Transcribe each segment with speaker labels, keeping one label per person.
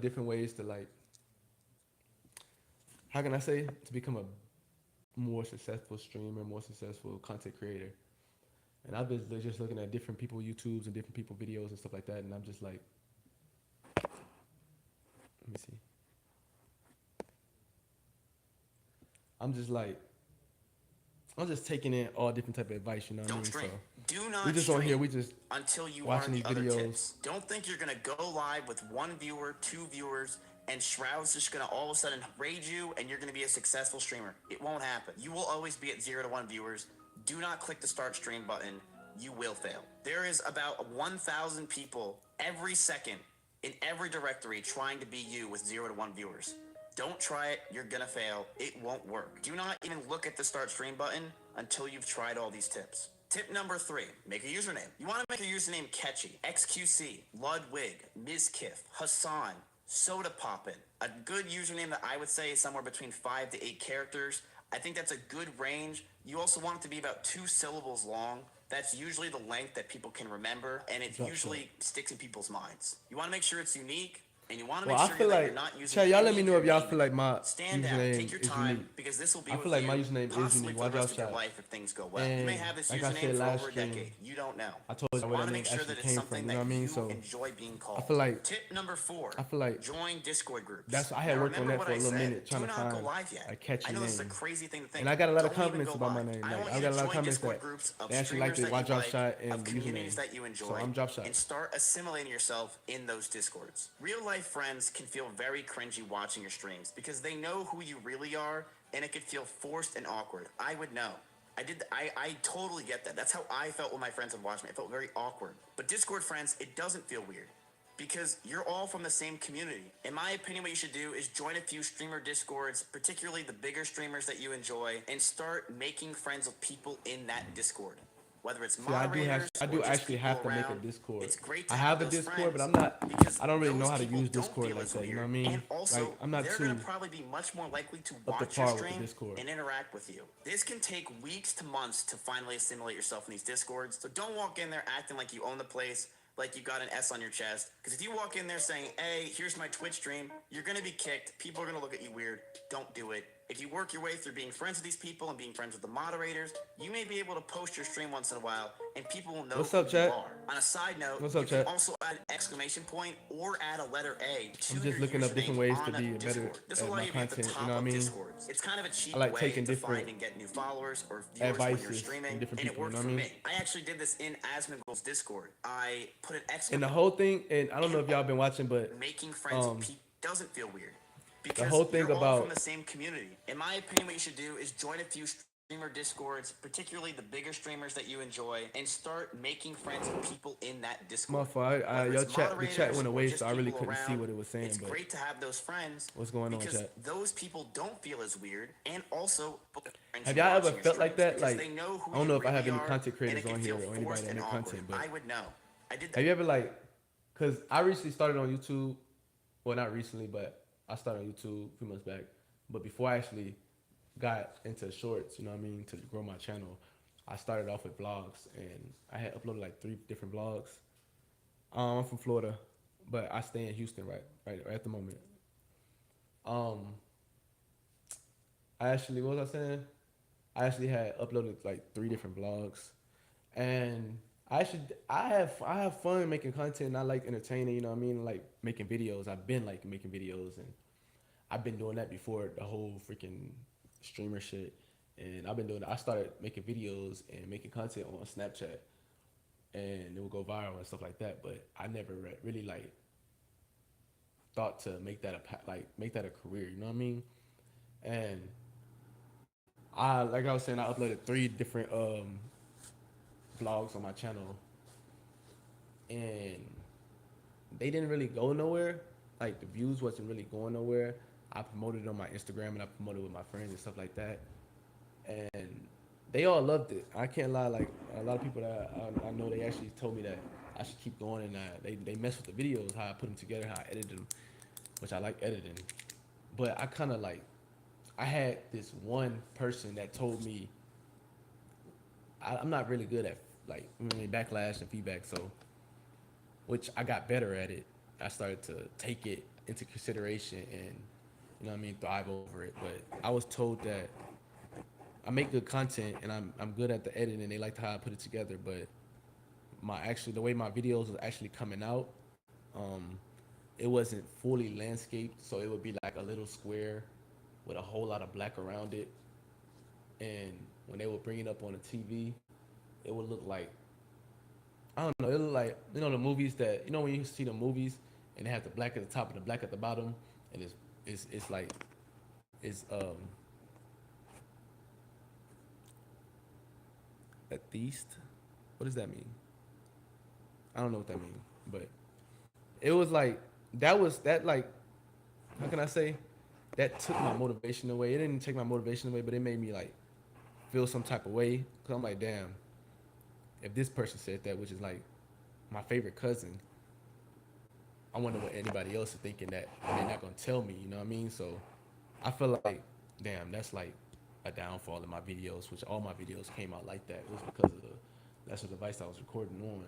Speaker 1: different ways to like, how can I say, to become a more successful streamer, more successful content creator. And I've been just looking at different people YouTubes and different people videos and stuff like that, and I'm just like, let me see. I'm just like, I'm just taking in all different type of advice. You know what I
Speaker 2: Don't
Speaker 1: mean? So
Speaker 2: stream. Do
Speaker 1: we
Speaker 2: not
Speaker 1: just on here.
Speaker 2: stream
Speaker 1: We just
Speaker 2: until you
Speaker 1: watching
Speaker 2: learn
Speaker 1: these
Speaker 2: the other
Speaker 1: videos.
Speaker 2: tips. Don't think you're gonna go live with one viewer, two viewers, and Shroud's just gonna all of a sudden raid you and you're gonna be a successful streamer. It won't happen. You will always be at 0 to 1 viewers. Do not click the start stream button. You will fail. There is about 1,000 people every second in every directory trying to be you with 0 to 1 viewers. Don't try it. You're gonna fail. It won't work. Do not even look at the start stream button until you've tried all these tips. Tip number 3, make a username. You want to make a username catchy. XQC, Ludwig, Mizkif, Hassan, Soda Poppin. A good username that I would say is somewhere between 5 to 8 characters. I think that's a good range. You also want it to be about 2 syllables long. That's usually the length that people can remember, and it usually sticks in people's minds. You want to make sure it's unique, and you want to
Speaker 1: Well,
Speaker 2: make
Speaker 1: I
Speaker 2: sure
Speaker 1: feel
Speaker 2: that
Speaker 1: like,
Speaker 2: you're not using
Speaker 1: Chad, y'all let
Speaker 2: any
Speaker 1: me
Speaker 2: of
Speaker 1: know
Speaker 2: your
Speaker 1: if y'all
Speaker 2: main
Speaker 1: feel like my
Speaker 2: Stand out, take
Speaker 1: username
Speaker 2: your
Speaker 1: is
Speaker 2: time,
Speaker 1: unique.
Speaker 2: because this will be
Speaker 1: I
Speaker 2: with
Speaker 1: feel like
Speaker 2: you
Speaker 1: my username is
Speaker 2: possibly
Speaker 1: unique.
Speaker 2: for the rest of your
Speaker 1: Whydropshot.
Speaker 2: life if things go well. You may
Speaker 1: And
Speaker 2: have this
Speaker 1: like I
Speaker 2: username
Speaker 1: said
Speaker 2: for
Speaker 1: last
Speaker 2: over a
Speaker 1: stream,
Speaker 2: decade. You don't know.
Speaker 1: I told
Speaker 2: So
Speaker 1: you
Speaker 2: you
Speaker 1: where
Speaker 2: want
Speaker 1: that
Speaker 2: to
Speaker 1: name
Speaker 2: make sure
Speaker 1: actually
Speaker 2: that it's
Speaker 1: came from.
Speaker 2: something
Speaker 1: You know
Speaker 2: that
Speaker 1: what I mean?
Speaker 2: you
Speaker 1: So
Speaker 2: enjoy being
Speaker 1: I
Speaker 2: called.
Speaker 1: feel like
Speaker 2: Tip number 4,
Speaker 1: I feel like
Speaker 2: join Discord groups.
Speaker 1: that's I had
Speaker 2: Now
Speaker 1: worked on
Speaker 2: remember
Speaker 1: that
Speaker 2: what
Speaker 1: for a
Speaker 2: I
Speaker 1: little
Speaker 2: said,
Speaker 1: minute
Speaker 2: do
Speaker 1: trying to
Speaker 2: not go
Speaker 1: find
Speaker 2: live yet.
Speaker 1: a
Speaker 2: I
Speaker 1: catchy
Speaker 2: know this is a
Speaker 1: name.
Speaker 2: crazy thing to
Speaker 1: And
Speaker 2: think.
Speaker 1: I got a lot of
Speaker 2: Don't even go
Speaker 1: compliments about my
Speaker 2: live.
Speaker 1: name.
Speaker 2: I
Speaker 1: Like
Speaker 2: want
Speaker 1: I
Speaker 2: you to
Speaker 1: got a lot of
Speaker 2: join
Speaker 1: comments
Speaker 2: Discord
Speaker 1: that
Speaker 2: groups of
Speaker 1: they actually like
Speaker 2: streamers
Speaker 1: the
Speaker 2: that you like,
Speaker 1: Whydropshot and
Speaker 2: of communities
Speaker 1: username.
Speaker 2: that you
Speaker 1: So
Speaker 2: enjoy,
Speaker 1: I'm Dropshot.
Speaker 2: and start assimilating yourself in those Discords. Real life friends can feel very cringy watching your streams because they know who you really are, and it could feel forced and awkward. I would know. I totally get that. That's how I felt when my friends would watch me. It felt very awkward. But Discord friends, it doesn't feel weird because you're all from the same community. In my opinion, what you should do is join a few streamer Discords, particularly the bigger streamers that you enjoy, and start making friends with people in that Discord. Whether it's
Speaker 1: See,
Speaker 2: moderators
Speaker 1: I
Speaker 2: or
Speaker 1: do
Speaker 2: just
Speaker 1: actually
Speaker 2: people
Speaker 1: have to make a
Speaker 2: around,
Speaker 1: Discord.
Speaker 2: it's great
Speaker 1: I
Speaker 2: to have
Speaker 1: have a
Speaker 2: those
Speaker 1: Discord, but
Speaker 2: friends
Speaker 1: I'm not.
Speaker 2: because
Speaker 1: I don't really know
Speaker 2: those
Speaker 1: how to
Speaker 2: people
Speaker 1: use
Speaker 2: don't
Speaker 1: Discord
Speaker 2: feel
Speaker 1: like
Speaker 2: as
Speaker 1: that. You know what I
Speaker 2: weird,
Speaker 1: mean?
Speaker 2: and also
Speaker 1: Like I'm not
Speaker 2: they're gonna
Speaker 1: too
Speaker 2: probably be much more likely to
Speaker 1: up to
Speaker 2: watch your
Speaker 1: par with the
Speaker 2: stream
Speaker 1: Discord.
Speaker 2: and interact with you. This can take weeks to months to finally assimilate yourself in these Discords, so don't walk in there acting like you own the place, like you got an S on your chest. Because if you walk in there saying, hey, here's my Twitch stream, you're going to be kicked. People are going to look at you weird. Don't do it. If you work your way through being friends with these people and being friends with the moderators, you may be able to post your stream once in a while and people will know
Speaker 1: What's
Speaker 2: who
Speaker 1: up,
Speaker 2: you
Speaker 1: chat?
Speaker 2: are. On a side note,
Speaker 1: What's
Speaker 2: you
Speaker 1: up,
Speaker 2: can
Speaker 1: chat?
Speaker 2: also add an exclamation point or add a letter A
Speaker 1: I'm
Speaker 2: to
Speaker 1: just
Speaker 2: your
Speaker 1: looking up
Speaker 2: username
Speaker 1: different ways to
Speaker 2: on
Speaker 1: be better
Speaker 2: Discord. This will
Speaker 1: at
Speaker 2: allow
Speaker 1: my
Speaker 2: you to be at the
Speaker 1: content. You know
Speaker 2: top
Speaker 1: what I
Speaker 2: of
Speaker 1: mean?
Speaker 2: Discords. It's kind of a
Speaker 1: I
Speaker 2: cheap
Speaker 1: like
Speaker 2: way
Speaker 1: taking
Speaker 2: to find
Speaker 1: different
Speaker 2: and get new followers or viewers when you're
Speaker 1: advices from
Speaker 2: streaming,
Speaker 1: different
Speaker 2: and it
Speaker 1: people. You
Speaker 2: worked
Speaker 1: know what
Speaker 2: for
Speaker 1: I mean?
Speaker 2: me. I actually did this in Asmongold's Discord. I put an
Speaker 1: And the
Speaker 2: exclamation
Speaker 1: whole thing, and I don't know
Speaker 2: and
Speaker 1: if y'all been watching, but
Speaker 2: making friends with people doesn't feel weird
Speaker 1: the
Speaker 2: because
Speaker 1: whole thing
Speaker 2: you're all from
Speaker 1: about
Speaker 2: the same community. In my opinion, what you should do is join a few streamer Discords, particularly the bigger streamers that you enjoy, and start making friends with people in that Discord.
Speaker 1: motherfucker,
Speaker 2: Whether
Speaker 1: your
Speaker 2: it's
Speaker 1: chat, the chat
Speaker 2: moderators
Speaker 1: went
Speaker 2: or
Speaker 1: away, so
Speaker 2: just
Speaker 1: I really
Speaker 2: people
Speaker 1: couldn't see
Speaker 2: around,
Speaker 1: what it was saying.
Speaker 2: it's
Speaker 1: But
Speaker 2: great to have those friends
Speaker 1: what's going on,
Speaker 2: because
Speaker 1: chat?
Speaker 2: those people don't feel as weird, and also
Speaker 1: Have y'all ever felt like that?
Speaker 2: because
Speaker 1: Like,
Speaker 2: they know who
Speaker 1: I don't
Speaker 2: you
Speaker 1: know if I have
Speaker 2: really
Speaker 1: any
Speaker 2: are,
Speaker 1: content
Speaker 2: and
Speaker 1: creators
Speaker 2: it can
Speaker 1: on
Speaker 2: feel
Speaker 1: here or anybody
Speaker 2: forced
Speaker 1: that
Speaker 2: and
Speaker 1: make
Speaker 2: awkward.
Speaker 1: content, but
Speaker 2: I would know. I did that.
Speaker 1: have you ever like, cause I recently started on YouTube. Well, not recently, but I started on YouTube a few months back. But before I actually got into shorts, you know what I mean, to grow my channel, I started off with vlogs, and I had uploaded like 3 different vlogs. I'm from Florida, but I stay in Houston right at the moment. Um, I actually, what was I saying? I actually had uploaded like 3 different vlogs, and I have fun making content. And I like entertaining, you know what I mean, like making videos. I've been like making videos, and I've been doing that before the whole freaking streamer shit. And I've been doing. I started making videos and making content on Snapchat, and it would go viral and stuff like that. But I never really like thought to make that make that a career. You know what I mean? And I like I was saying, I uploaded 3 different vlogs on my channel, and they didn't really go nowhere. Like the views wasn't really going nowhere. I promoted it on my Instagram and I promoted it with my friends and stuff like that, and they all loved it. I can't lie. Like a lot of people that I know, they actually told me that I should keep going, and they mess with the videos, how I put them together, how I edited them, which I like editing. But I kind of like, I had this one person that told me I'm not really good at like backlash and feedback, so which I got better at it. I started to take it into consideration and thrive over it. But I was told that I make good content and I'm good at the editing and they liked how I put it together, but the way my videos was actually coming out, um, it wasn't fully landscaped, so it would be like a little square with a whole lot of black around it. And when they would bring it up on the TV, it would look like, I don't know, it looked like the movies that when you see the movies and they have the black at the top and the black at the bottom, and it's like it's at least, what does that mean? I don't know what that means, but it was like that like, how can I say, that took my motivation away. It didn't take my motivation away, but it made me like feel some type of way because I'm like, damn, if this person said that, which is like my favorite cousin, I wonder what anybody else is thinking that they're not gonna tell me. You know what I mean? So I feel like, damn, that's like a downfall in my videos, which all my videos came out like that. It was because of the that's the device I was recording on,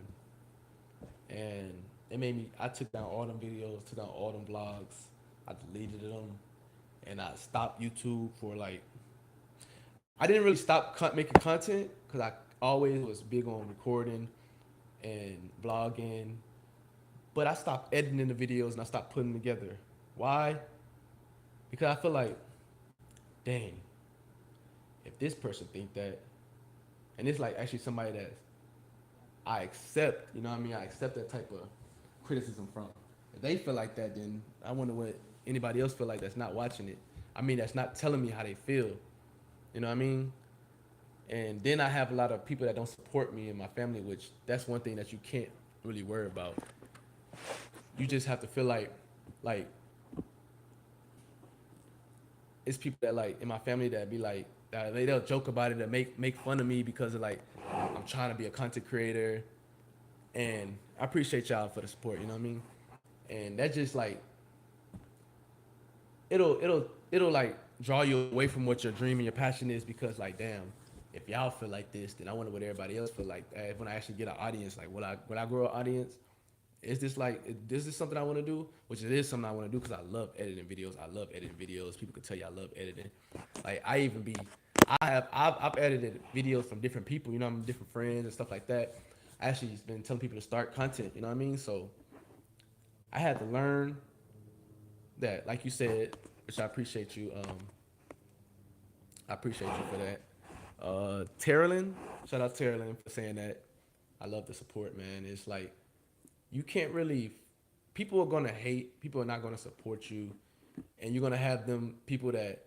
Speaker 1: and it made me. I took down all them videos, took down all them vlogs. I deleted them, and I stopped YouTube for like. I didn't really stop making content because I always was big on recording and vlogging, but I stopped editing the videos and I stopped putting them together. Why? Because I feel like, dang, if this person think that, and it's like actually somebody that I accept, you know what I mean? I accept that type of criticism from. If they feel like that, then I wonder what anybody else feel like that's not watching it. I mean, that's not telling me how they feel. You know what I mean? And then I have a lot of people that don't support me and my family, which that's one thing that you can't really worry about. You just have to feel like it's people that like in my family that be like they'll joke about it and make fun of me because of like I'm trying to be a content creator, and I appreciate y'all for the support. You know what I mean? And that just like it'll like draw you away from what your dream and your passion is because like damn, if y'all feel like this, then I wonder what everybody else feel like. When I actually get an audience, like will I grow an audience? Is this like this is something I want to do? Which it is something I want to do because I love editing videos. I love editing videos. People can tell you I love editing. Like I've edited videos from different people. You know, I'm different friends and stuff like that. I actually been telling people to start content. You know what I mean? So I had to learn that, like you said, which I appreciate you. I appreciate you for that. Terrelin, shout out Terrelin for saying that. I love the support, man. It's like you can't really. People are gonna hate. People are not gonna support you, and you're gonna have them people that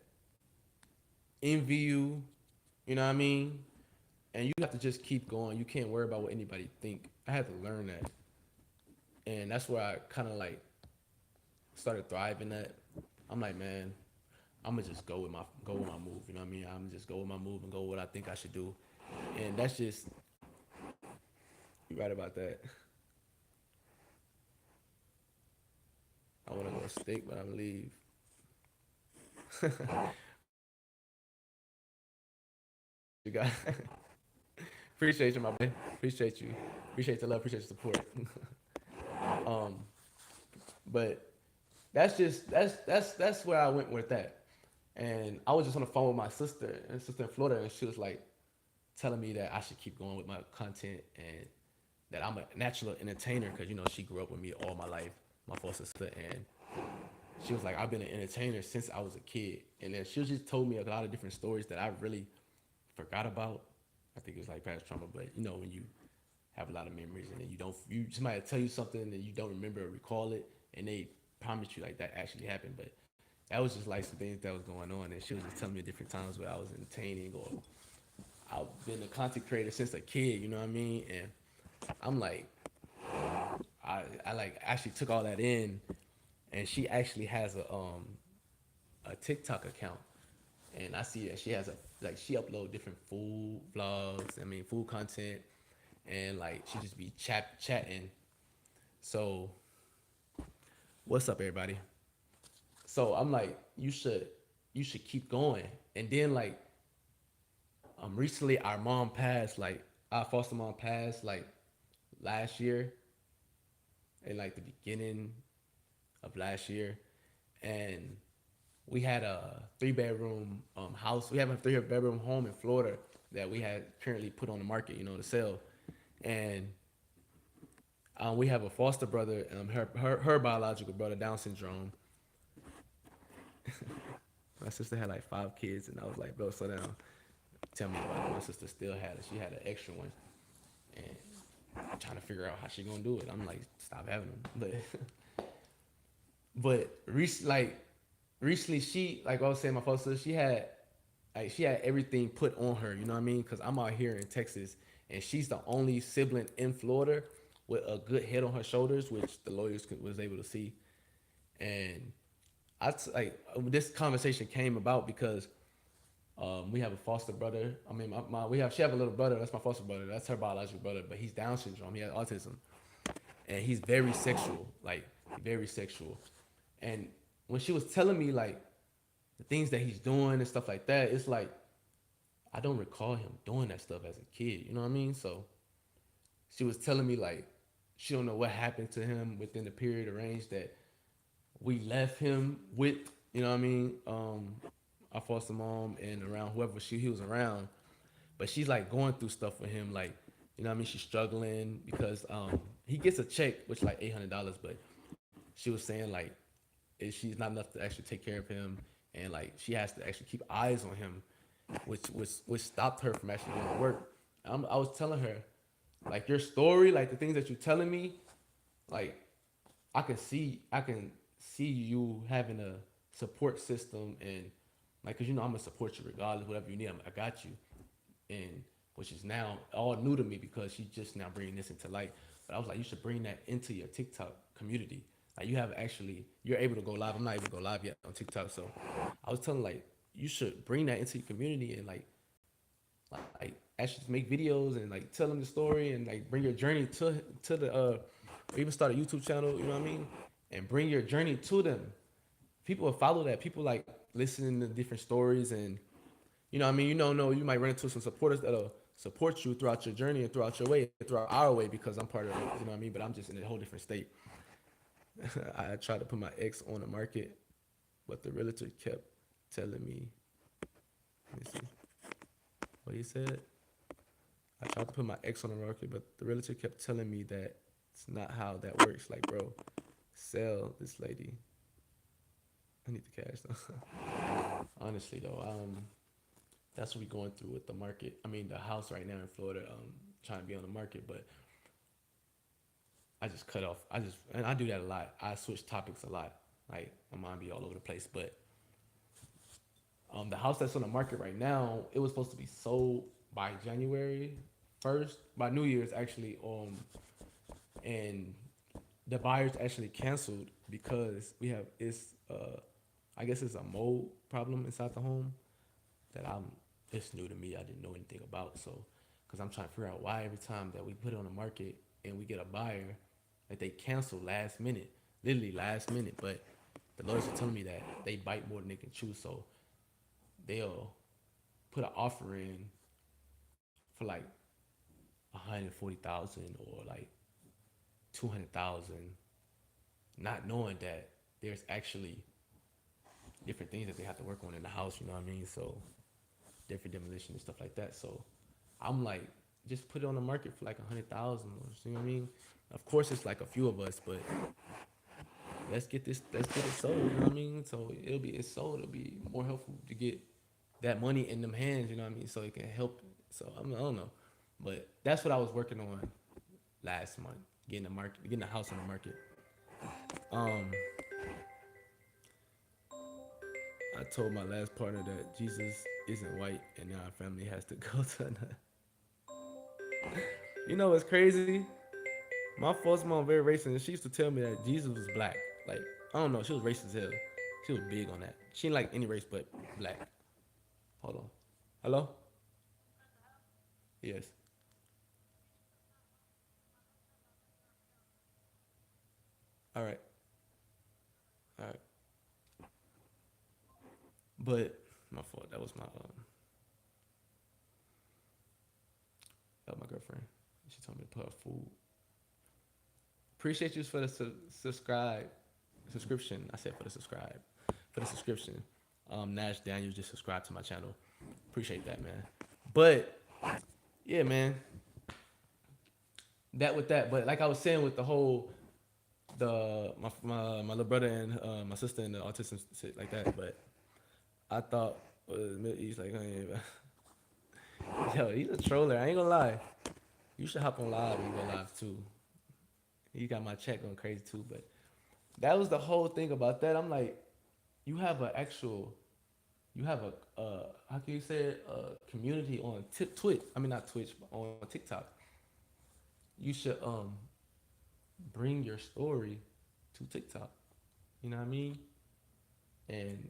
Speaker 1: envy you. You know what I mean? And you have to just keep going. You can't worry about what anybody think. I had to learn that, and that's where I kind of like started thriving at. I'm like, man, I'm gonna just go with my move. You know what I mean? I'm just go with my move and go with what I think I should do, and that's just you right about that. I want to go steak, but I'm leave. You got appreciate you, my boy. Appreciate you. Appreciate the love. Appreciate the support. um, but that's where I went with that. And I was just on the phone with my sister in Florida, and she was like telling me that I should keep going with my content and that I'm a natural entertainer because she grew up with me all my life, my full sister, and she was like, I've been an entertainer since I was a kid, and then she just told me a lot of different stories that I really forgot about. I think it was like past trauma, but when you have a lot of memories and then you somebody tell you something and you don't remember or recall it, and they promise you like that actually happened, but that was just like some things that was going on, and she was just telling me different times where I was entertaining or I've been a content creator since a kid. You know what I mean? And I'm like, I like actually took all that in, and she actually has a TikTok account, and I see that she has she upload different food vlogs. I mean, food content, and like she just be chatting. So, what's up, everybody? So I'm like, you should keep going. And then like, recently our mom passed. Like our foster mom passed like last year, in like the beginning of last year. and we had a 3 bedroom house. We have a 3 bedroom home in Florida that we had currently put on the market, to sell. And we have a foster brother, her biological brother, Down syndrome. My sister had like 5 kids, and I was like, bro, slow down. Tell me about it. My sister still had it. She had an extra one, and I'm trying to figure out how she gonna do it. I'm like, stop having them. Recently, she, like I was saying, my foster, she had everything put on her. You know what I mean? Because I'm out here in Texas, and she's the only sibling in Florida with a good head on her shoulders, which the lawyers was able to see. And this conversation came about because we have a foster brother. I mean, she have a little brother. That's my foster brother. That's her biological brother, but he's Down syndrome. He has autism, and he's very sexual, like very sexual. And when she was telling me like the things that he's doing and stuff like that, it's like I don't recall him doing that stuff as a kid. You know what I mean? So she was telling me like she don't know what happened to him within the period of range that we left him with. You know what I mean? Our foster mom and around whoever he was around, but she's like going through stuff with him, like you know what I mean. She's struggling because he gets a check, which like $800, but she was saying like she's not enough to actually take care of him, and like she has to actually keep eyes on him, which stopped her from actually going to work. I was telling her like your story, like the things that you're telling me, like I can see you having a support system and like because I'm gonna support you regardless whatever you need. I got you, and which is now all new to me because she's just now bringing this into light. But I was like, you should bring that into your TikTok community. Like you're able to go live. I'm not able to go live yet on TikTok, so I was telling like you should bring that into your community and like actually make videos and like tell them the story and like bring your journey to the or even start a YouTube channel. You know what I mean? And bring your journey to them. People will follow that. People like listening to different stories and you know what I mean? You don't know, you might run into some supporters that'll support you throughout your journey and throughout your way, throughout our way because I'm part of it, you know what I mean? But I'm just in a whole different state. I tried to put my ex on the market, but the realtor kept telling me, let me see what he said. I tried to put my ex on the market, but the realtor kept telling me that it's not how that works. Like, bro, sell this lady. I need the cash though. Honestly though, that's what we're going through with the market. I mean, the house right now in Florida, trying to be on the market, but I just cut off. And I do that a lot. I switch topics a lot. Like my mind be all over the place. But the house that's on the market right now, it was supposed to be sold by January 1st, by New Year's actually. And the buyers actually canceled because we have I guess it's a mold problem inside the home that it's new to me. I didn't know anything about. So, because I'm trying to figure out why every time that we put it on the market and we get a buyer, that they cancel last minute, literally last minute. But the lawyers are telling me that they bite more than they can chew. So they'll put an offer in for like 140,000 or like 200,000, not knowing that there's actually different things that they have to work on in the house. You know what I mean? So different demolition and stuff like that. So I'm like, just put it on the market for like 100,000 or you know what I mean? Of course, it's like a few of us, but let's get it sold. You know what I mean? So it's sold. It'll be more helpful to get that money in them hands. You know what I mean? So it can help. So I don't know, but that's what I was working on last month, getting the house on the market. Um, I told my last partner that Jesus isn't white, and now our family has to go to another. You know what's crazy? My first mom very racist, and she used to tell me that Jesus was black. Like I don't know, she was racist as hell. She was big on that. She didn't like any race but black. Hold on. Hello? Yes. All right. All right. But my fault. That was my girlfriend. She told me to put her food. Appreciate you for the subscribe. subscription. I said for the subscribe, for the subscription. Nash Daniels just subscribed to my channel. Appreciate that, man. But yeah, man, that with that. But like I was saying with the whole my little brother and my sister and the autism shit like that. But I thought he's like, hey, yo, he's a troller. I ain't gonna lie. You should hop on live and go live too. He got my chat going crazy too. But that was the whole thing about that. I'm like, you have an actual, you have a how can you say it, a community on Twitch. I mean not Twitch, but on TikTok. You should bring your story to TikTok. You know what I mean? And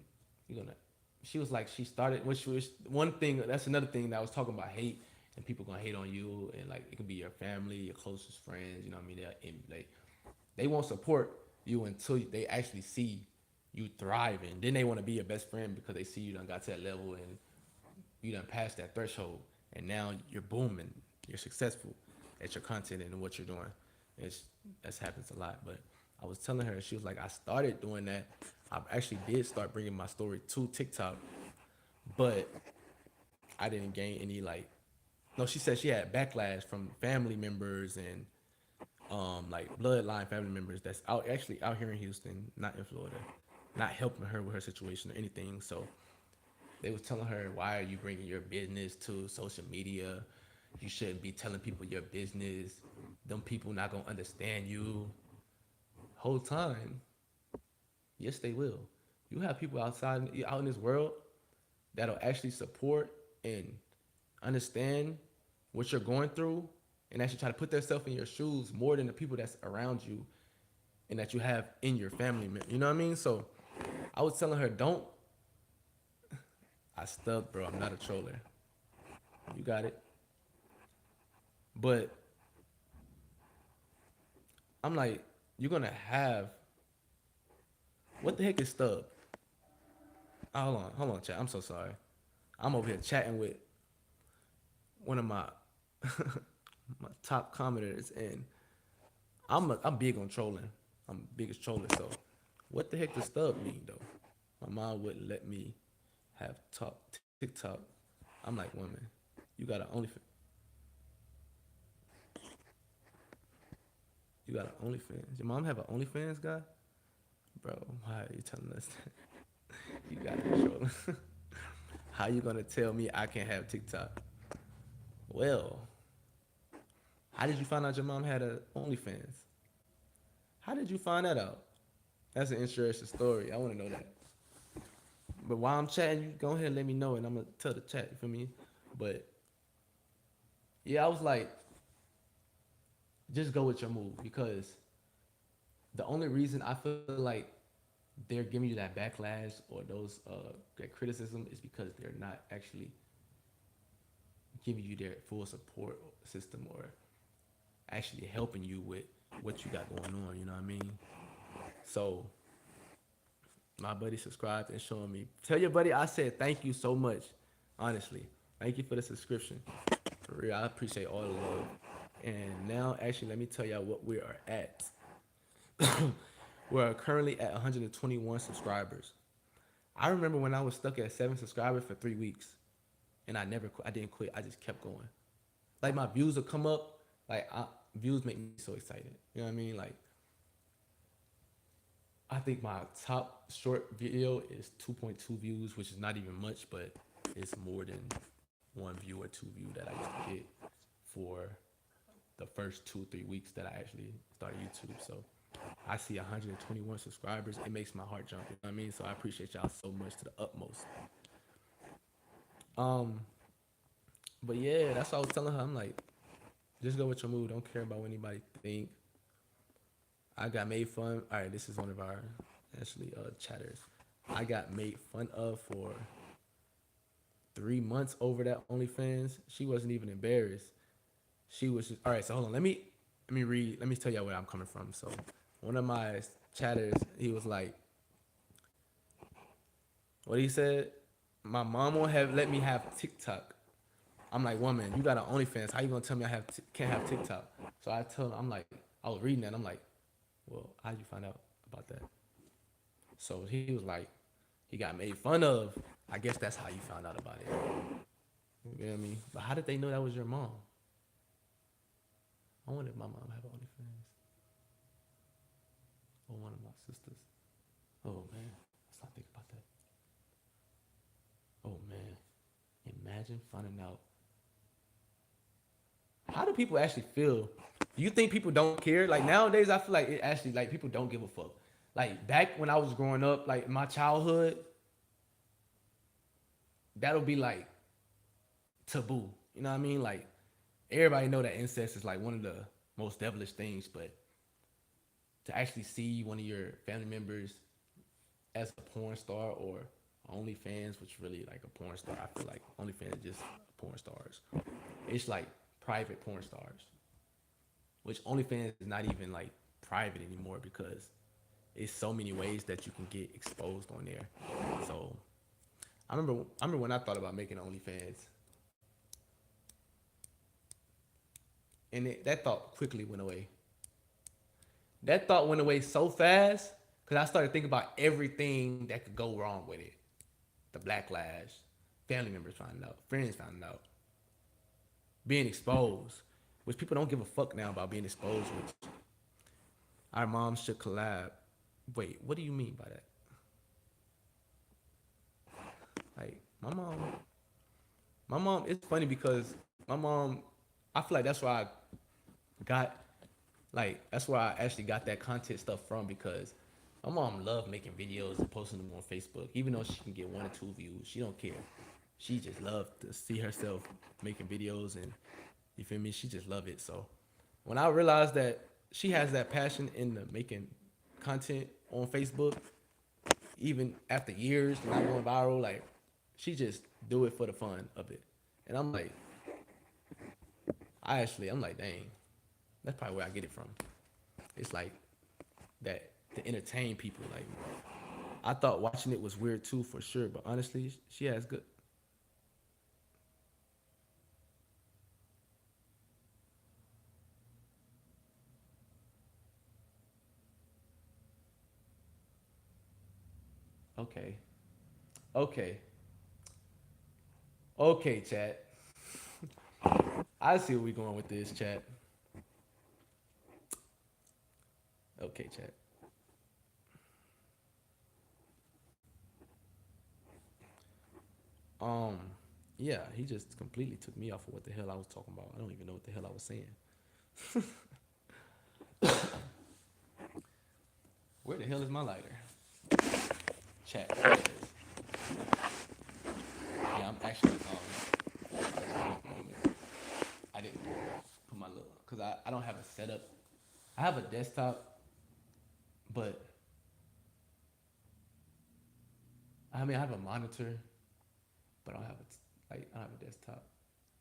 Speaker 1: you're gonna. She was like, she started, which was one thing. That's another thing that I was talking about hate, and people gonna hate on you, and like it could be your family, your closest friends. You know what I mean? They won't support you until they actually see you thriving. Then they want to be your best friend because they see you done got to that level and you done passed that threshold, and now you're booming. You're successful at your content and what you're doing. It's That happens a lot. But I was telling her, she was like, I started doing that. I actually did start bringing my story to TikTok, but I didn't gain any like. No, she said she had backlash from family members and like bloodline family members that's out here in Houston, not in Florida, not helping her with her situation or anything. So they was telling her, why are you bringing your business to social media? You shouldn't be telling people your business. Them people not gonna understand you. Whole time, yes, they will. You have people out in this world that'll actually support and understand what you're going through and actually try to put themselves in your shoes more than the people that's around you and that you have in your family. You know what I mean? So I was telling her, don't. I stuck, bro. I'm not a troller. You got it. But I'm like, you're gonna have what the heck is stub? Hold on, chat. I'm so sorry. I'm over here chatting with one of my my top commenters, and I'm big on trolling. I'm the biggest troller. So, what the heck does stub mean though? My mom wouldn't let me have TikTok. I'm like, woman, you got an you got an OnlyFans. Your mom have an OnlyFans guy, bro. Why are you telling us that? You got it, trolling. How you gonna tell me I can't have TikTok? Well, how did you find out your mom had a OnlyFans? How did you find that out? That's an interesting story. I want to know that. But while I'm chatting, you go ahead and let me know, and I'm gonna tell the chat. You feel me? But yeah, I was like, just go with your move because the only reason I feel like they're giving you that backlash or those that criticism is because they're not actually giving you their full support system or actually helping you with what you got going on. You know what I mean? So my buddy subscribed and showing me. Tell your buddy I said thank you so much. Honestly, thank you for the subscription. For real, I appreciate all the love. And now, actually, let me tell y'all what we are at. We're currently at 121 subscribers. I remember when I was stuck at 7 subscribers for 3 weeks, and I didn't quit. I just kept going. Like my views will come up. Views make me so excited. You know what I mean? Like I think my top short video is 2.2 views, which is not even much, but it's more than 1 view or 2 view that I used to get for the first 2 or 3 weeks that I actually started YouTube. So I see 121 subscribers. It makes my heart jump. You know what I mean? So I appreciate y'all so much to the utmost. Um, but yeah, that's what I was telling her. I'm like, just go with your mood. Don't care about what anybody think. I got made fun. All right, this is one of our actually chatters. I got made fun of for 3 months over that OnlyFans. She wasn't even embarrassed. She was just all right. So hold on. Let me read. Let me tell y'all where I'm coming from. So one of my chatters, he was like, what he said. My mom won't have let me have TikTok. I'm like, woman, you got an OnlyFans. How you gonna tell me can't have TikTok? So I told him, I'm like, I was reading that. I'm like, well, how'd you find out about that? So he was like, he got made fun of. I guess that's how you found out about it. You feel me? But how did they know that was your mom? I wonder if my mom have OnlyFans or one of my sisters. Oh man, let's not think about that. Oh man, imagine finding out. How do people actually feel? Do you think people don't care? Like nowadays, I feel like it actually like people don't give a fuck. Like back when I was growing up, like my childhood, that'll be like taboo. You know what I mean? Like everybody know that incest is like one of the most devilish things, but to actually see one of your family members as a porn star or OnlyFans, which really like a porn star, I feel like OnlyFans is just porn stars. It's like private porn stars, which OnlyFans is not even like private anymore because it's so many ways that you can get exposed on there. So I remember when I thought about making OnlyFans, and that thought quickly went away. That thought went away so fast because I started thinking about everything that could go wrong with it. The backlash, family members finding out, friends finding out, being exposed, which people don't give a fuck now about being exposed. Which our moms should collab. Wait, what do you mean by that? Like my mom. It's funny because my mom. I feel like that's where I got that's where I actually got that content stuff from because my mom loved making videos and posting them on Facebook. Even though she can get 1 or 2 views, she don't care. She just loved to see herself making videos and you feel me? She just love it. So when I realized that she has that passion in the making content on Facebook, even after years not going viral, like she just do it for the fun of it. And I'm like, I'm like, dang, that's probably where I get it from. It's like that to entertain people. Like I thought watching it was weird too for sure, but honestly, she has good. Okay, okay, okay, chat. I see where we going with this, chat. Okay, chat. Um, yeah, he just completely took me off of what the hell I was talking about. I don't even know what the hell I was saying. Where the hell is my lighter? Chat. There it is. Yeah, I'm actually I didn't put my little because I don't have a setup. I have a desktop, but I mean I have a monitor, but I don't have I don't have a desktop,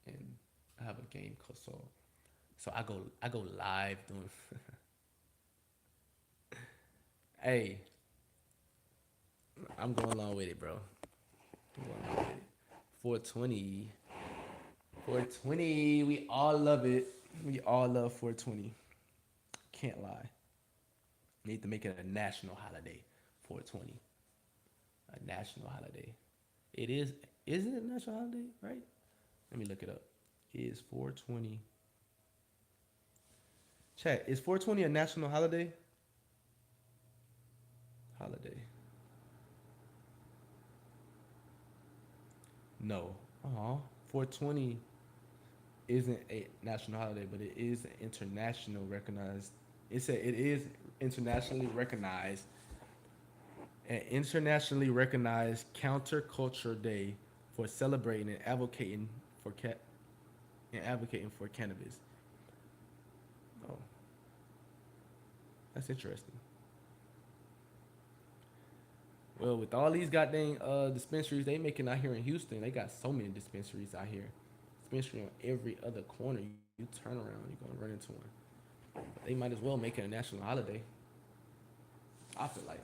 Speaker 1: and I have a game console. So I go live doing. Hey, I'm going along with it, bro. I'm going along with it. 420. 420. We all love it. We all love 420. Can't lie. Need to make it a national holiday. 420. A national holiday. It is. Isn't it a national holiday? Right? Let me look it up. Is 420. Chat. Is 420 a national holiday? Holiday. No. 420 isn't a national holiday, but it is an international recognized. It said it is internationally recognized, an internationally recognized counterculture day for celebrating and advocating for cannabis. Oh, that's interesting. Well, with all these goddamn dispensaries they making out here in Houston, they got so many dispensaries out here. Dispensary on every other corner. You turn around, you're gonna run into one. But they might as well make it a national holiday. I feel like.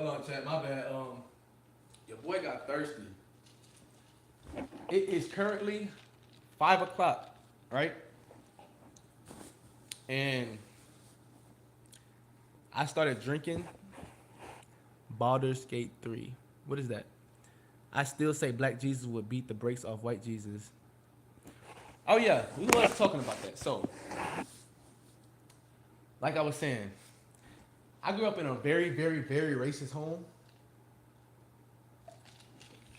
Speaker 1: Hold on, chat. My bad. Your boy got thirsty. It is currently 5 o'clock, right? And I started drinking Baldur's Gate 3. What is that? I still say Black Jesus would beat the brakes off White Jesus. Oh yeah, we was talking about that. So, like I was saying, I grew up in a very, very, very racist home.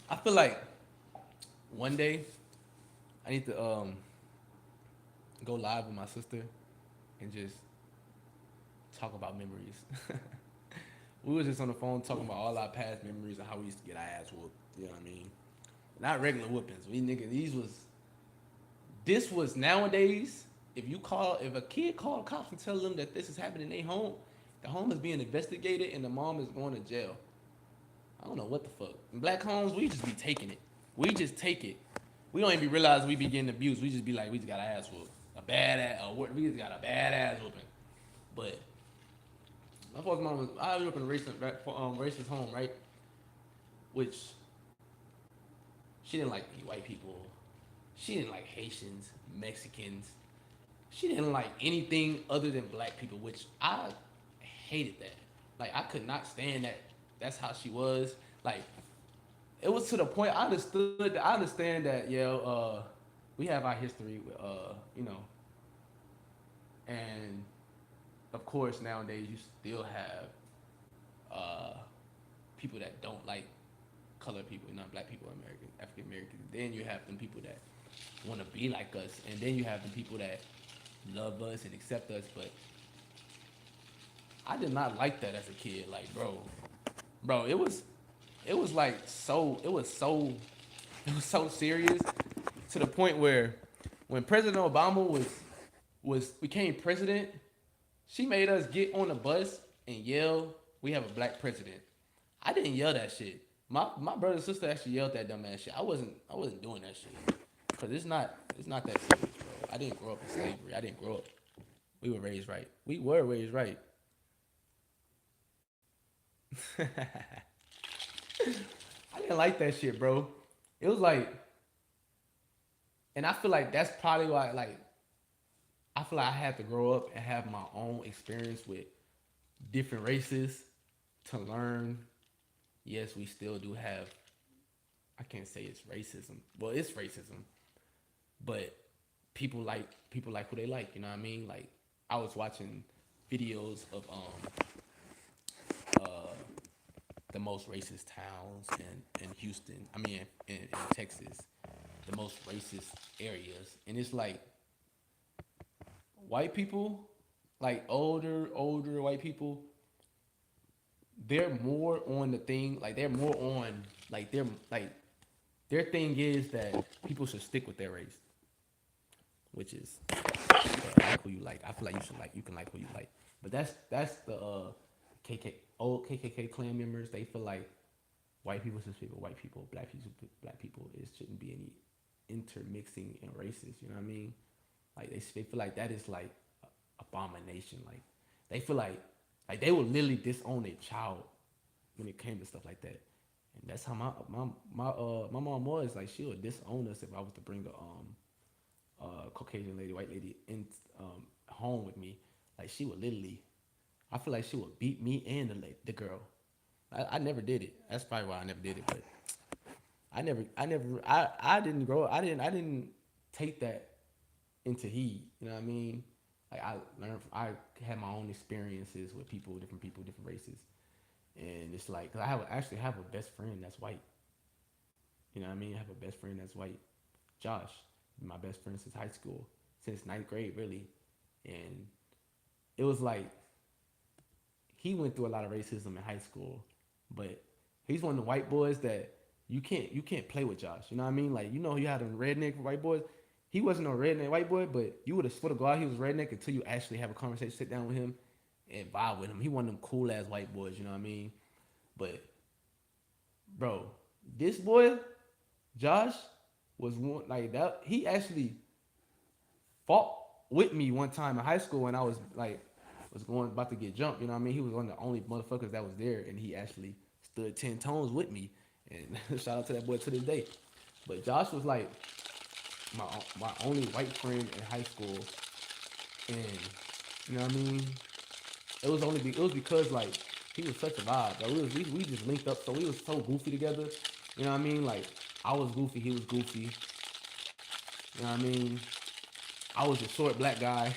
Speaker 1: I feel like one day I need to go live with my sister and just talk about memories. We was just on the phone talking about all our past memories and how we used to get our ass whooped. You know what I mean? Not regular whoopings. We nigga, this was nowadays. If a kid call cops and tell them that this is happening in their home, the home is being investigated and the mom is going to jail. I don't know what the fuck. In black homes, we just be taking it. We just take it. We don't even realize we be getting abused. We just be like, we just got our ass whooped. A bad ass, we just got a bad ass whooping. But my father's mom was, I grew up in a racist home, right? Which she didn't like white people. She didn't like Haitians, Mexicans. She didn't like anything other than black people, which I hated that. Like I could not stand that. That's how she was. Like it was to the point I understood. I understand that we have our history, and of course nowadays you still have people that don't like colored people, not black people, American, African American. Then you have them people that want to be like us, and then you have the people that love us and accept us. But I did not like that as a kid. Like, bro, it was so serious to the point where when President Obama was became president, she made us get on the bus and yell, "We have a black president." I didn't yell that shit. My brother and sister actually yelled that dumb ass shit. I wasn't doing that shit. Cause it's not that serious, bro. I didn't grow up in slavery. I didn't grow up. We were raised right. We were raised right. I didn't like that shit, bro. It was like, and I feel like that's probably why, like, I feel like I had to grow up and have my own experience with different races to learn. Yes, we still do have. I can't say it's racism. Well, it's racism, but people like who they like. You know what I mean? Like I was watching videos of the most racist towns in Houston. I mean, in Texas, the most racist areas, and it's like white people, like older white people, they're more on the thing. Like they're more on they're like their thing is that people should stick with their race, which is like who you like. I feel like you can like who you like, but that's the old KKK clan members. They feel like white people should stick with white people, black people. It shouldn't be any intermixing in races. You know what I mean? Like they feel like that is like abomination. Like they feel like they would literally disown a child when it came to stuff like that. And that's how my mom was. Like she would disown us if I was to bring a Caucasian lady, white lady in home with me. Like she would literally, I feel like she would beat me and the girl. I never did it. That's probably why I never did it. But I didn't grow. I didn't take that into heed. You know what I mean? Like I learned. I had my own experiences with different people, different races, and it's like 'cause actually have a best friend that's white. You know what I mean? I have a best friend that's white, Josh. My best friend since high school, since ninth grade, really, and it was like he went through a lot of racism in high school, but he's one of the white boys that you can't play with Josh. You know what I mean? Like you had them redneck white boys. He wasn't a redneck white boy, but you would have swear to God he was redneck until you actually have a conversation, sit down with him, and vibe with him. He one of them cool ass white boys. You know what I mean? But bro, this boy, Josh, was one like that. He actually fought with me one time in high school when I was was going about to get jumped. You know what I mean? He was one of the only motherfuckers that was there, and he actually stood 10 toes with me. And shout out to that boy to this day. But Josh was like my my only white friend in high school, and you know what I mean. It was because like he was such a vibe. Like, we just linked up, so we was so goofy together. You know what I mean? Like I was goofy, he was goofy. You know what I mean? I was a short black guy.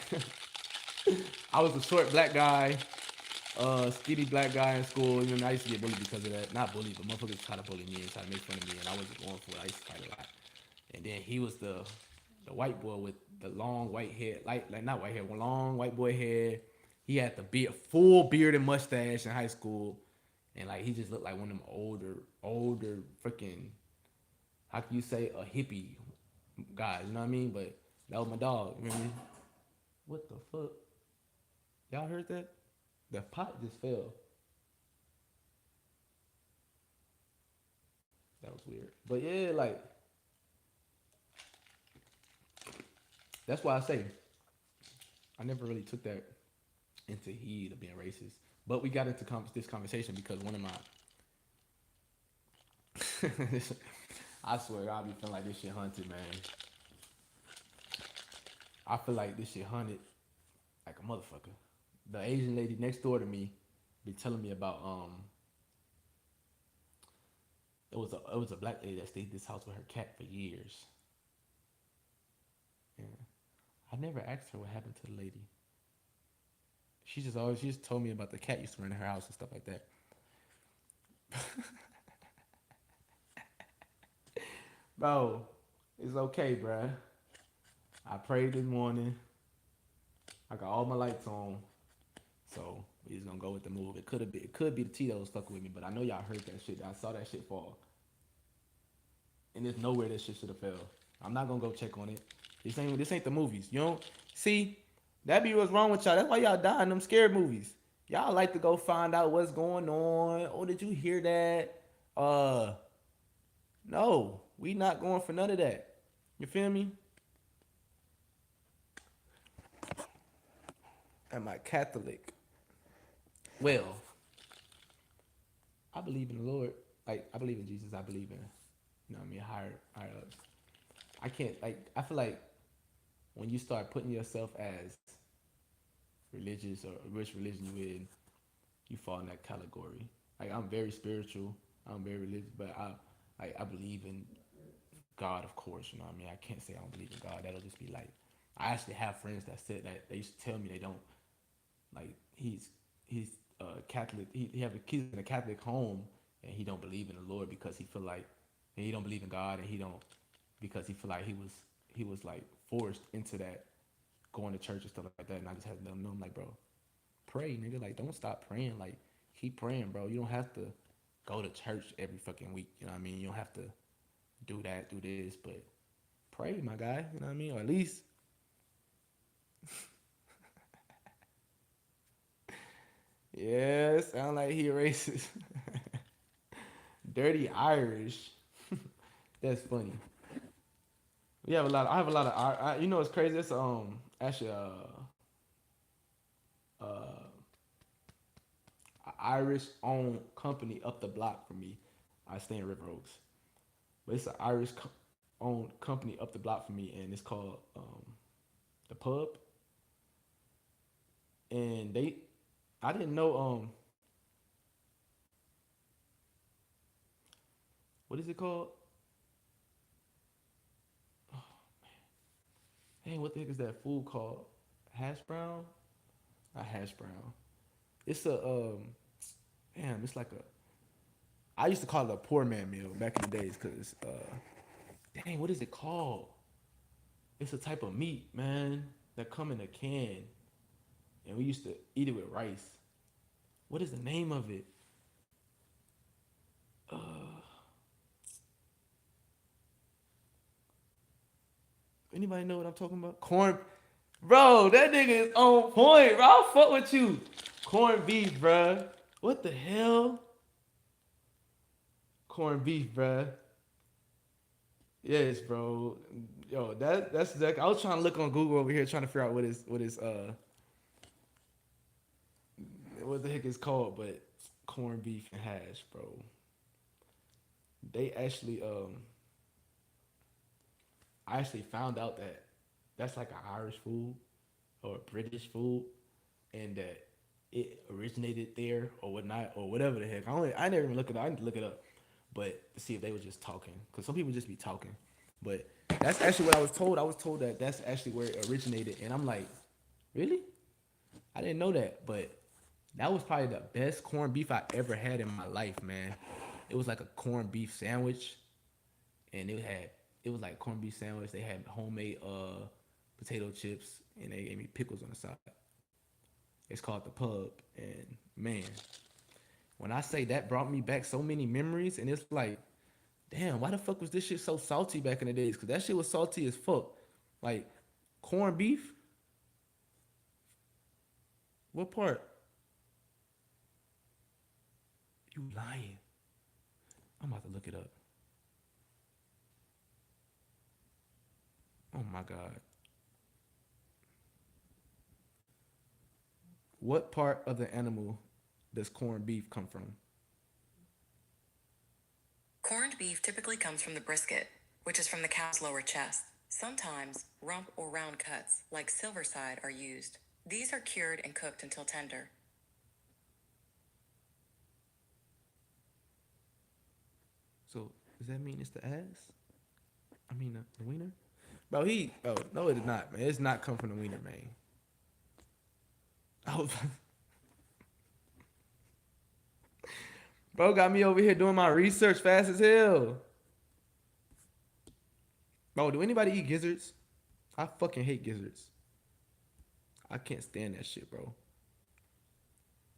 Speaker 1: I was a short black guy, skinny black guy in school. You know, I used to get bullied because of that. Not bullied, but motherfuckers try to bully me and try to make fun of me, and I wasn't going for it. I used to fight a lot. And then he was the white boy with the long white hair, like not white hair, long white boy hair. He had the full beard and mustache in high school, and like he just looked like one of them older freaking, how can you say, a hippie guys. You know what I mean? But that was my dog. You know what I mean? What the fuck? Y'all heard that? The pot just fell. That was weird. But yeah, like that's why I say I never really took that into heed of being racist. But we got into this conversation because one of my I swear I'll be feeling like this shit haunted, man. I feel like this shit haunted like a motherfucker. The Asian lady next door to me be telling me about it was a black lady that stayed in this house with her cat for years. Yeah. I never asked her what happened to the lady. She just told me about the cat used to run in her house and stuff like that. Bro, it's okay, bruh. I prayed this morning. I got all my lights on. So we just gonna go with the move. It could be the T that was fucking with me, but I know y'all heard that shit. I saw that shit fall. And there's nowhere this shit should have fell. I'm not gonna go check on it. This ain't the movies. You don't see that be what's wrong with y'all. That's why y'all die in them scared movies. Y'all like to go find out what's going on. Oh, did you hear that? No, we not going for none of that. You feel me? Am I Catholic? Well, I believe in the Lord. Like I believe in Jesus. I believe in, you know what I mean, higher ups. I can't like I feel like when you start putting yourself as religious or which religion you in, you fall in that category. Like I'm very spiritual. I'm very religious, but I believe in God, of course. You know what I mean? I can't say I don't believe in God. That'll just be like I actually have friends that said that they used to tell me they don't like he's Catholic. He have he's in a Catholic home and he don't believe in the Lord because he feel like and he don't believe in God and he don't because he feel like he was like forced into that going to church and stuff like that. And I just had to let him know, I'm like, bro, pray, nigga. Like, don't stop praying. Like, keep praying, bro. You don't have to go to church every fucking week. You know what I mean? You don't have to do that, do this, but pray, my guy. You know what I mean? Or at least yeah, sound like he racist. Dirty Irish. That's funny. We have a lot. I have a lot of. You know, it's crazy. It's actually a Irish owned company up the block from me. I stay in River Oaks, but it's an Irish owned company up the block from me, and it's called the Pub. And I didn't know what is it called? Dang, what the heck is that food called? Hash brown? Not hash brown. It's a damn. It's like a. I used to call it a poor man meal back in the days, cause dang, what is it called? It's a type of meat, man, that come in a can, and we used to eat it with rice. What is the name of it? Anybody know what I'm talking about? Corn, bro. That nigga is on point, bro. I'll fuck with you. Corned beef, bro. What the hell? Corned beef, bro. Yes, bro. Yo, that's exactly. I was trying to look on Google over here, trying to figure out what is what the heck it's called, but corned beef and hash, bro. They actually I actually found out that that's like an Irish food or a British food, and that it originated there or whatnot or whatever the heck. I never even look it up. I need to look it up, but to see if they were just talking, because some people just be talking. But that's actually what I was told. I was told that that's actually where it originated, and I'm like, really? I didn't know that, but that was probably the best corned beef I ever had in my life, man. It was like a corned beef sandwich, and it was like corned beef sandwich. They had homemade potato chips, and they gave me pickles on the side. It's called the Pub, and man, when I say that brought me back so many memories, and it's like, damn, why the fuck was this shit so salty back in the days? Cause that shit was salty as fuck. Like corned beef. What part? You lying? I'm about to look it up. Oh my god. What part of the animal does corned beef come from?
Speaker 3: Corned beef typically comes from the brisket, which is from the cow's lower chest. Sometimes rump or round cuts, like silverside, are used. These are cured and cooked until tender.
Speaker 1: So does that mean it's the ass? I mean the wiener? Bro, no, it is not, man. It's not come from the wiener, man. I was, bro, got me over here doing my research fast as hell. Bro, do anybody eat gizzards? I fucking hate gizzards. I can't stand that shit, bro.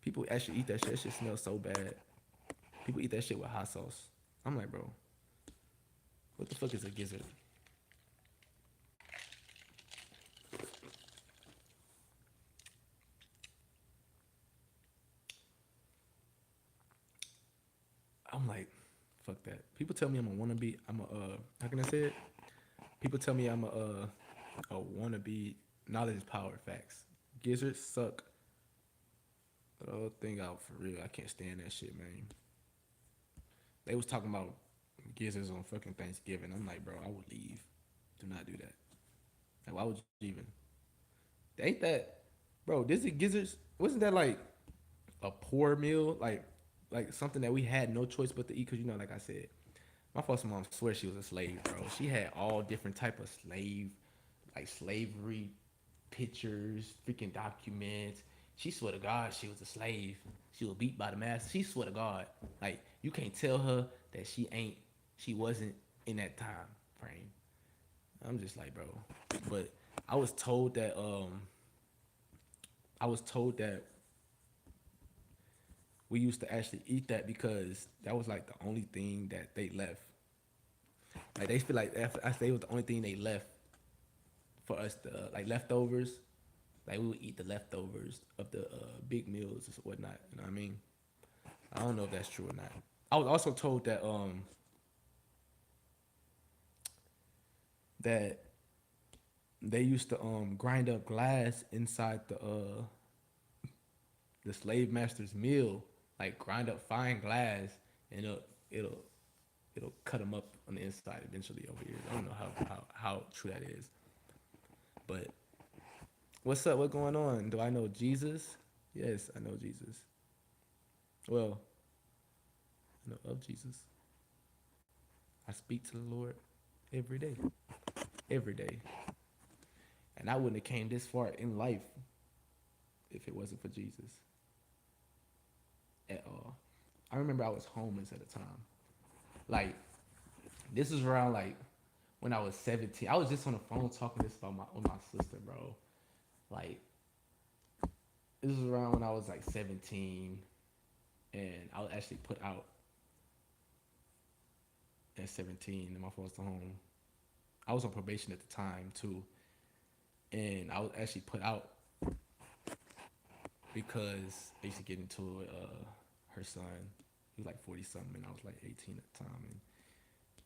Speaker 1: People actually eat that shit. That shit smells so bad. People eat that shit with hot sauce. I'm like, bro, what the fuck is a gizzard? I'm like, fuck that. People tell me I'm a wannabe. I'm a how can I say it? People tell me I'm a wannabe. Knowledge is power. Facts. Gizzards suck the whole thing out for real. I can't stand that shit, man. They was talking about gizzards on fucking Thanksgiving. I'm like, bro, I would leave. Do not do that. Like, why would you even? Ain't that, bro? This is gizzards. Wasn't that like a poor meal? Like something that we had no choice but to eat? Cause like I said, my foster mom swears she was a slave, bro. She had all different type of like slavery pictures, freaking documents. She swear to God she was a slave. She was beat by the master. She swear to God, like you can't tell her that she wasn't in that time frame. I'm just like, bro. But I was told that I was told that we used to actually eat that because that was like the only thing that they left. Like they feel like that they was the only thing they left for us to like leftovers. Like we would eat the leftovers of the big meals or whatnot. You know what I mean? I don't know if that's true or not. I was also told that that they used to grind up glass inside the slave master's meal, like grind up fine glass, and it'll it'll cut them up on the inside eventually over here. I don't know how true that is, but what's up? What going on? Do I know Jesus? Yes, I know Jesus. Well, I know of Jesus. I speak to the Lord every day, every day, and I wouldn't have came this far in life if it wasn't for Jesus at all. I remember I was homeless at the time. Like this was around like when I was 17. I was just on the phone talking this about with my sister, bro. Like this was around when I was like 17, and I was actually put out at 17 in my foster home. I was on probation at the time too, and I was actually put out because I used to get into it. Her son, he was like 40 something, and I was like 18 at the time, and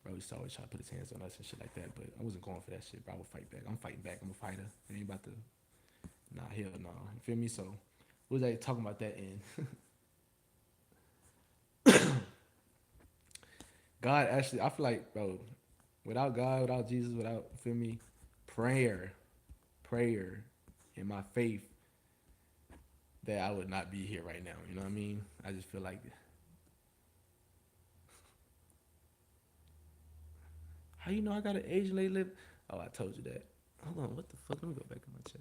Speaker 1: bro used to always try to put his hands on us and shit like that. But I wasn't going for that shit, bro. I would fight back. I'm fighting back. I'm a fighter. I ain't about to. Nah, hell no. You feel me? So What was I talking about that in? God actually, I feel like, bro, without God, without Jesus, without, feel me, prayer, prayer, and my faith, that I would not be here right now. You know what I mean? I just feel like, how you know I got an Asian lady live? Oh, I told you that. Hold on, what the fuck? Let me go back in my chat.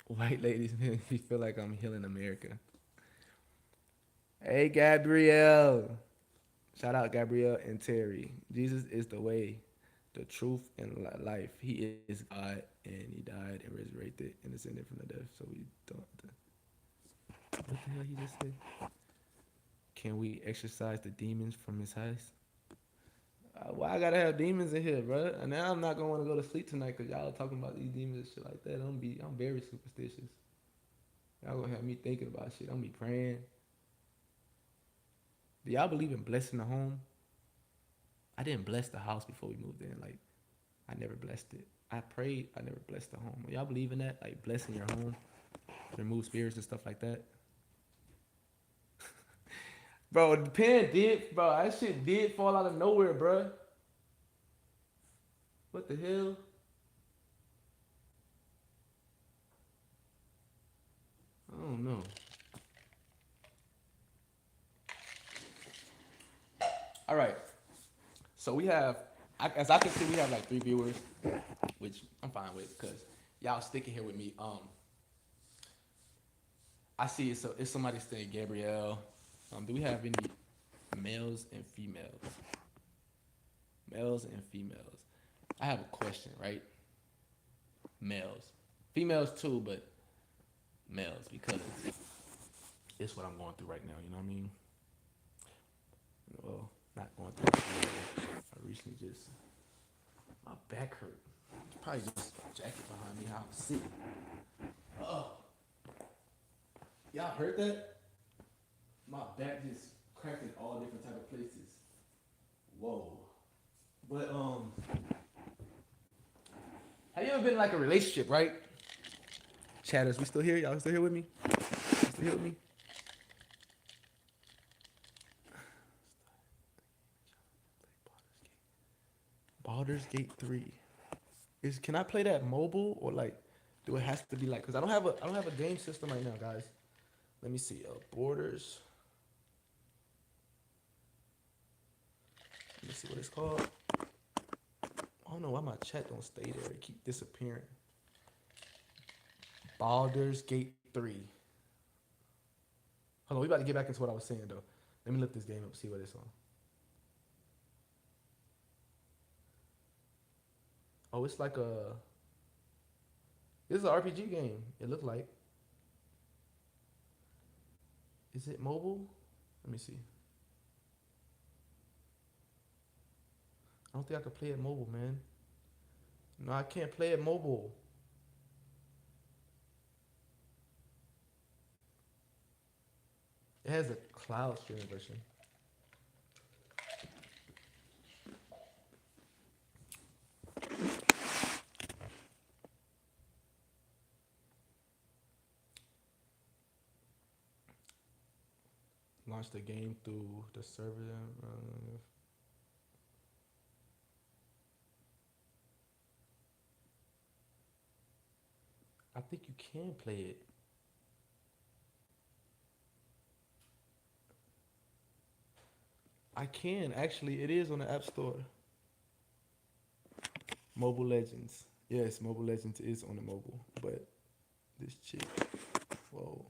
Speaker 1: White ladies make me feel like I'm healing America. Hey, Gabrielle. Shout out Gabrielle and Terry. Jesus is the way, the truth, and life. He is God, and He died and resurrected and ascended from the death. So we don't. What the hell he just said? Can we exorcise the demons from His house? Why I gotta have demons in here, bro? And now I'm not gonna want to go to sleep tonight because y'all are talking about these demons and shit like that. I'm very superstitious. Y'all gonna have me thinking about shit. I'm gonna be praying. Do y'all believe in blessing the home? I didn't bless the house before we moved in. Like, I never blessed it. I prayed. I never blessed the home. Y'all believe in that? Like blessing your home, remove spirits and stuff like that. Bro, the pen did, bro. That shit did fall out of nowhere, bro. What the hell? I don't know. All right. So we have, as I can see, we have like 3 viewers, which I'm fine with because y'all sticking here with me. I see it's somebody saying Gabrielle. Do we have any males and females? Males and females. I have a question, right? Males, females too, but males because it's what I'm going through right now. You know what I mean? Well, not going through. I recently just my back hurt. It's probably just a jacket behind me. How I'm sitting. Oh, y'all heard that? My back just cracked in all different type of places. Whoa. But have you ever been in like a relationship, right? Chatters, we still here? Y'all still here with me? Still here with me? Baldur's Gate 3. Can I play that mobile or like do it has to be like cuz I don't have a game system right now, guys. Let me see. Borders. Let me see what it's called. I don't know why my chat don't stay there. It keep disappearing. Baldur's Gate 3. Hold on, we about to get back into what I was saying though. Let me look this game up, see what it's on. Oh, it's like a. This is an RPG game. It looked like. Is it mobile? Let me see. I don't think I can play it mobile, man. No, I can't play it mobile. It has a cloud streaming version. Launch the game through the server. I think you can play it. I can actually. It is on the App Store. Mobile Legends. Yes, Mobile Legends is on the mobile, but this chick, whoa,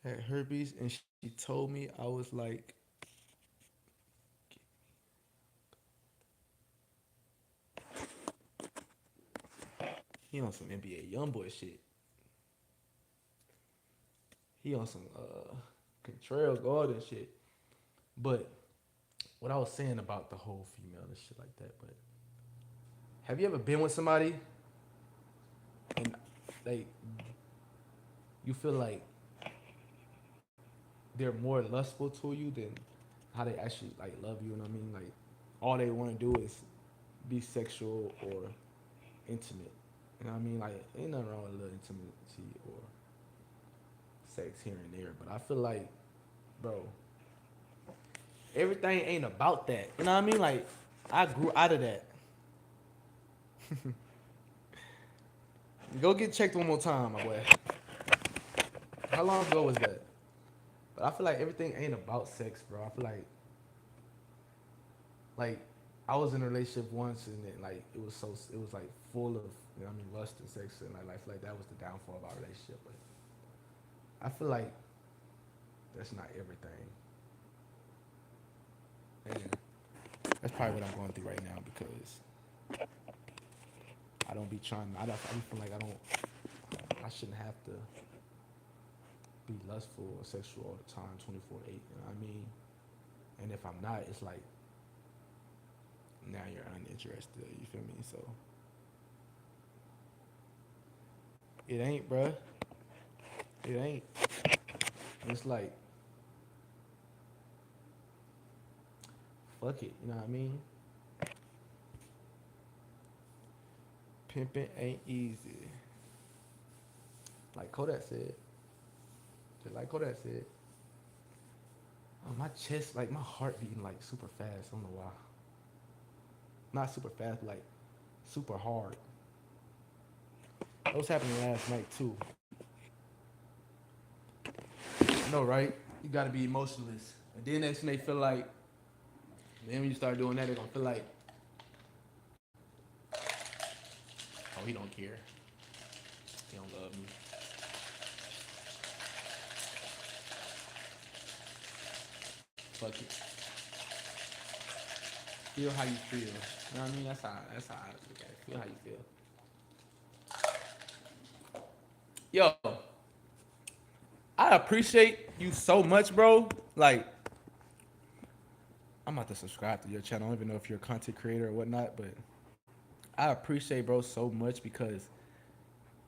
Speaker 1: had herpes, and she told me I was like, he on some NBA YoungBoy shit. He on some Contreras Garden shit. But what I was saying about the whole female and shit like that, but have you ever been with somebody and they you feel like they're more lustful to you than how they actually like love you, you know what I mean? Like all they want to do is be sexual or intimate. You know what I mean? Like, ain't nothing wrong with a little intimacy or sex here and there, but I feel like, bro, everything ain't about that. You know what I mean? Like, I grew out of that. Go get checked one more time, my boy. How long ago was that? But I feel like everything ain't about sex, bro. I feel like I was in a relationship once and it, like it was like full of, you know what I mean, lust and sex and like I feel like that was the downfall of our relationship. But I feel like that's not everything. And that's probably what I'm going through right now because I don't be trying. I feel like I shouldn't have to be lustful or sexual all the time, 24/8. You know what I mean? And if I'm not, it's like now you're uninterested. You feel me? So it ain't, bruh. It ain't. It's like fuck it. You know what I mean? Pimping ain't easy. Like Kodak said. Just like Kodak said. My chest, like my heart beating like super fast. I don't know why. Not super fast, but like super hard. That was happening last night too. I know, right? You gotta be emotionless. And then next thing they feel like, then when you start doing that, they're gonna feel like, oh, he don't care. He don't love me. Fuck it. Feel how you feel. You know what I mean? That's how I look at it. Feel how you feel. Yo, I appreciate you so much, bro. Like, I'm about to subscribe to your channel. I don't even know if you're a content creator or whatnot, but I appreciate bro so much because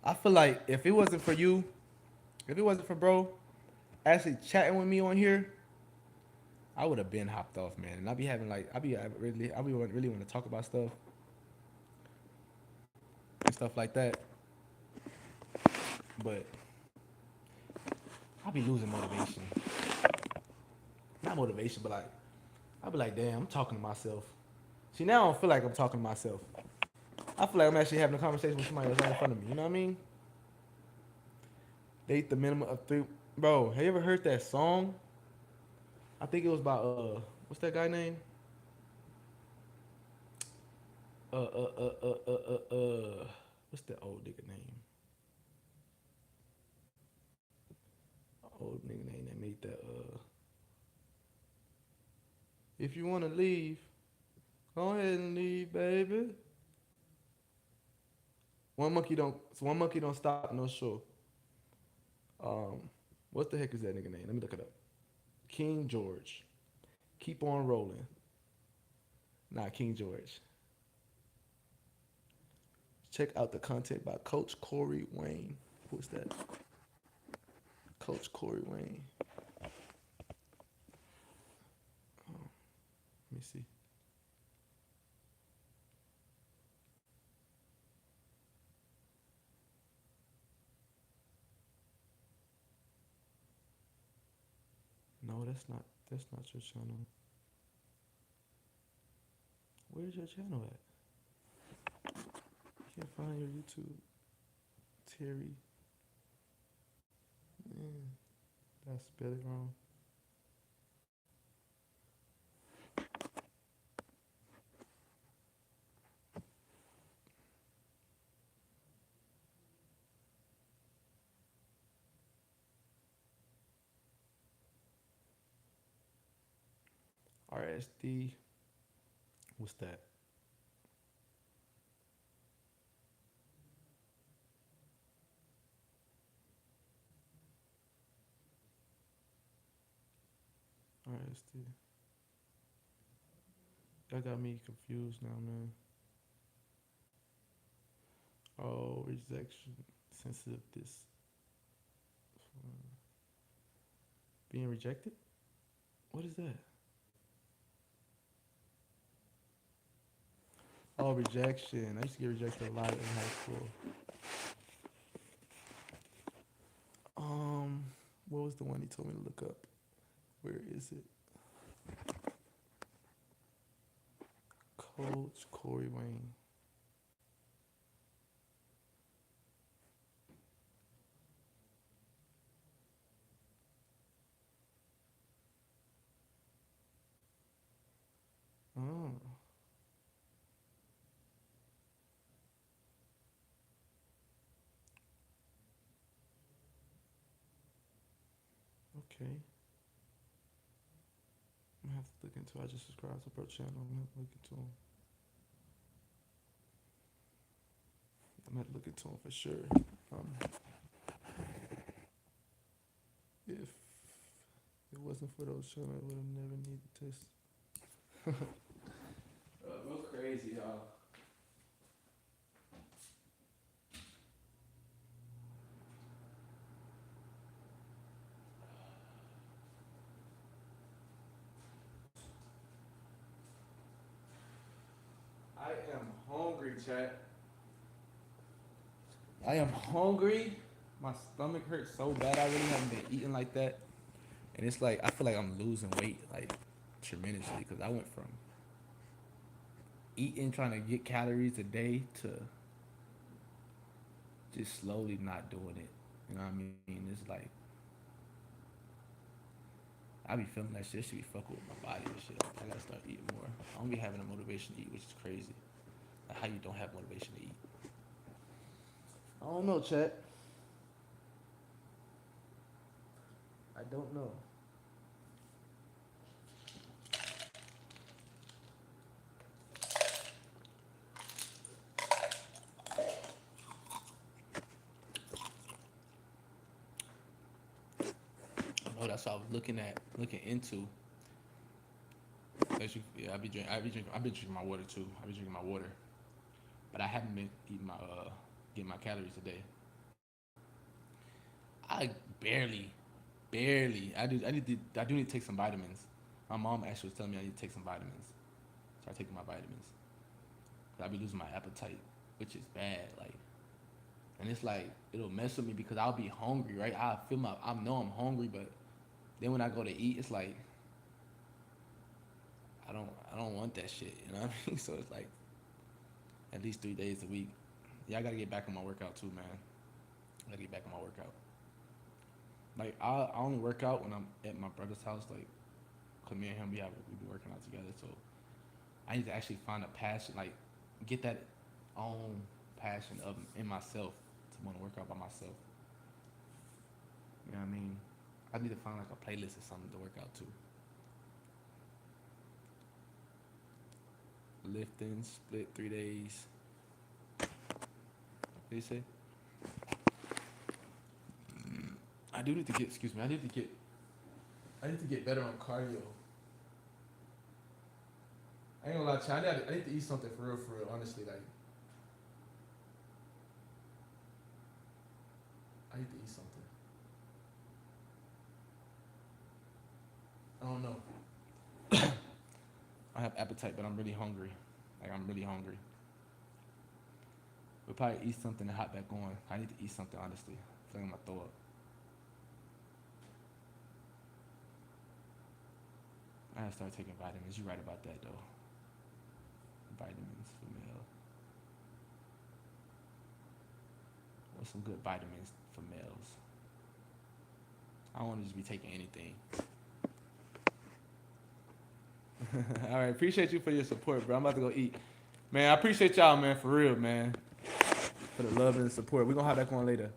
Speaker 1: I feel like if it wasn't for you, if it wasn't for bro actually chatting with me on here, I would have been hopped off, man. And I be really want to talk about stuff and stuff like that. But I be losing motivation. Not motivation, but like I be like, damn, I'm talking to myself. See, now I don't feel like I'm talking to myself. I feel like I'm actually having a conversation with somebody that's right in front of me. You know what I mean? Date the minimum of three. Bro, have you ever heard that song? I think it was by what's that guy name? Uh, uh, uh, uh, what's that old nigga name? Old nigga name that made that. If you wanna leave, go ahead and leave, baby. One monkey don't stop, no show. Um, what the heck is that nigga name? Let me look it up. King George. Keep on rolling. Nah, King George. Check out the content by Coach Corey Wayne. Who's that? Coach Corey Wayne. Let me see. No, that's not your channel. Where's your channel at? You can't find your YouTube. Terry. Man, I spelled it wrong. RSD. What's that? RSD. That got me confused now, man. Oh, rejection. Sensitive this. Being rejected? What is that? Oh, rejection. I used to get rejected a lot in high school. Um, what was the one he told me to look up? Where is it? Coach Corey Wayne. Oh, okay. I'm gonna have to look into. I just subscribed to Bro channel. I'm gonna have to look into him. I'm gonna have to look into him for sure. Um, if it wasn't for those channels, I would have never needed this. Real crazy, y'all. I am hungry, chat. I am hungry. My stomach hurts so bad. I really haven't been eating like that, and it's like I feel like I'm losing weight like tremendously because I went from eating trying to get calories a day to just slowly not doing it. You know what I mean? It's like I be feeling that shit should be fucking with my body and shit. I gotta start eating more. I don't be having a motivation to eat, which is crazy. Like how you don't have motivation to eat. I don't know, chat. I don't know. Oh, that's what I was looking into. Yeah, I've been drinking my water too. I've been drinking my water, but I haven't been eating getting my calories a day. I barely, barely. I do need to take some vitamins. My mom actually was telling me I need to take some vitamins. Start taking my vitamins. I be losing my appetite, which is bad. Like, and it's like it'll mess with me because I'll be hungry, right? I know I'm hungry, but then when I go to eat, it's like I don't want that shit. You know what I mean? So it's like at least 3 days a week. Yeah, I gotta get back on my workout too, man. I gotta get back on my workout. Like I only work out when I'm at my brother's house. Like, cause me and him we be working out together. So I need to actually find a passion, like get that own passion of in myself to want to work out by myself. You know what I mean? I need to find like a playlist or something to work out to. Lifting, split 3 days. What did you say? I do need to get. Excuse me. I need to get better on cardio. I ain't gonna lie to you. I need to eat something for real. Honestly, like I need to eat something. I don't know. I have appetite, but I'm really hungry. Like I'm really hungry. We'll probably eat something to hop back on. I need to eat something honestly. I feel like I'm gonna throw up. I gotta start taking vitamins. You're right about that though. Vitamins for male. What's some good vitamins for males? I don't want to just be taking anything. All right, appreciate you for your support, bro. I'm about to go eat. Man, I appreciate y'all, man, for real, man. For the love and the support. We're gonna have that going later.